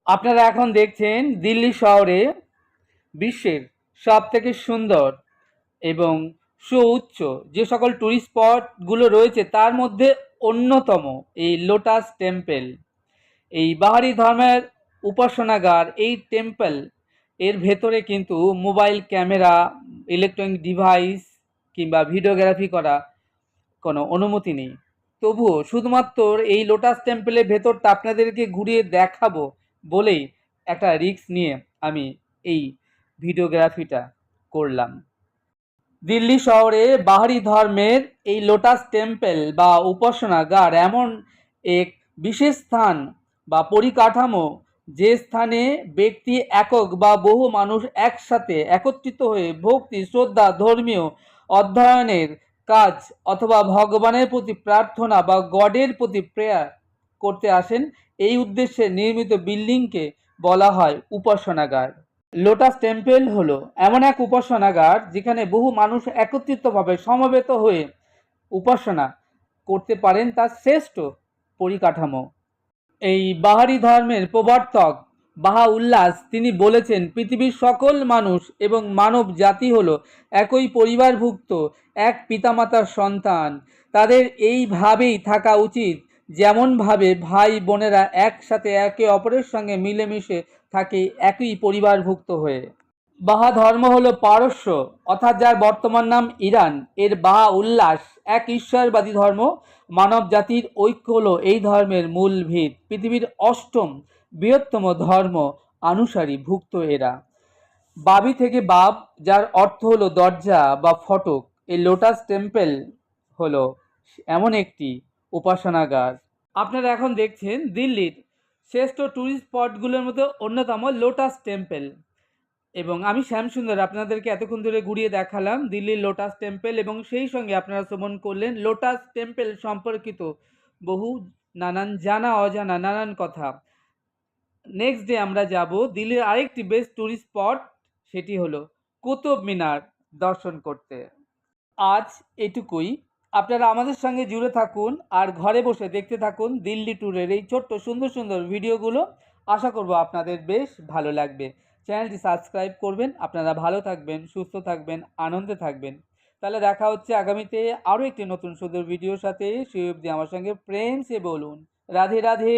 আপনারা এখন দেখছেন দিল্লি শহরে বিশ্বের সবথেকে সুন্দর এবং সুউচ্চ যে সকল টুরিস্ট স্পটগুলো রয়েছে তার মধ্যে অন্যতম এই লোটাস টেম্পল। এই বাহারি ধর্মের উপাসনাগার এই টেম্পল এর ভেতরে কিন্তু মোবাইল ক্যামেরা, ইলেকট্রনিক ডিভাইস কিংবা ভিডিওগ্রাফি করা কোনো অনুমতি নেই। তবুও শুধুমাত্র এই লোটাস টেম্পলের ভেতরটা আপনাদেরকে ঘুরিয়ে দেখাবো বলেই একটা রিস্ক নিয়ে আমি এই ভিডিওগ্রাফিটা করলাম। দিল্লি শহরে বাহারি ধর্মের এই লোটাস টেম্পল বা উপাসনাগার এমন এক বিশেষ স্থান বা পরিকাঠামো যে স্থানে ব্যক্তি একক বা বহু মানুষ একসাথে একত্রিত হয়ে ভক্তি, শ্রদ্ধা, ধর্মীয় অধ্যয়নের কাজ অথবা ভগবানের প্রতি প্রার্থনা বা গডের প্রতি প্রেয়ার করতে আসেন। এই উদ্দেশ্যে নির্মিত বিল্ডিংকে বলা হয় উপাসনাগার। লোটাস টেম্পল হলো এমন এক উপাসনাগার যেখানে বহু মানুষ একত্রিতভাবে সমবেত হয়ে উপাসনা করতে পারেন তার শ্রেষ্ঠ পরিকাঠামো। এই বাহারি ধর্মের প্রবর্তক বাহা উল্লাস তিনি বলেছেন, পৃথিবীর সকল মানুষ এবং মানব জাতি হলো একই পরিবারভুক্ত এক পিতামাতার সন্তান। তাদের এইভাবেই থাকা উচিত যেমনভাবে ভাই বোনেরা একসাথে একে অপরের সঙ্গে মিলেমিশে থাকে একই পরিবারভুক্ত হয়ে। বাহা ধর্ম হলো পারস্য অর্থাৎ যার বর্তমান নাম ইরান এর বাহা উল্লাস এক ঈশ্বরবাদী ধর্ম। মানব জাতির ঐক্য হলো এই ধর্মের মূল ভিত। পৃথিবীর অষ্টম বৃহত্তম ধর্ম অনুসারী ভুক্ত এরা। বাবি থেকে বাব যার অর্থ হলো দরজা বা ফটক। এই লোটাস টেম্পল হলো এমন একটি উপাসনাগার। আপনারা এখন দেখছেন দিল্লির শ্রেষ্ঠ ট্যুরিস্ট স্পটগুলোর মধ্যে অন্যতম লোটাস টেম্পল এবং আমি শ্যামসুন্দর আপনাদেরকে এতক্ষণ ধরে ঘুরিয়ে দেখালাম দিল্লির লোটাস টেম্পল এবং সেই সঙ্গে আপনারা শ্রবণ করলেন লোটাস টেম্পল সম্পর্কিত বহু নানান জানা অজানা নানান কথা। নেক্সট ডে আমরা যাব দিল্লির আরেকটি বেস্ট ট্যুরিস্ট স্পট, সেটি হলো কুতুব মিনার দর্শন করতে। আজ এটুকুই। আপনারা আমাদের সঙ্গে জুড়ে থাকুন আর ঘরে বসে দেখতে থাকুন দিল্লি ট্যুরের এই ছোট্ট সুন্দর সুন্দর ভিডিওগুলো। আশা করব আপনাদের বেশ ভালো লাগবে। চ্যানেলটি সাবস্ক্রাইব করবেন। আপনারা ভালো থাকবেন, সুস্থ থাকবেন, আনন্দে থাকবেন। তাহলে দেখা হচ্ছে আগামীতে আরও একটি নতুন সুন্দর ভিডিওর সাথে। সেই অবধি আমার সঙ্গে প্রেম সে বলুন রাধে রাধে।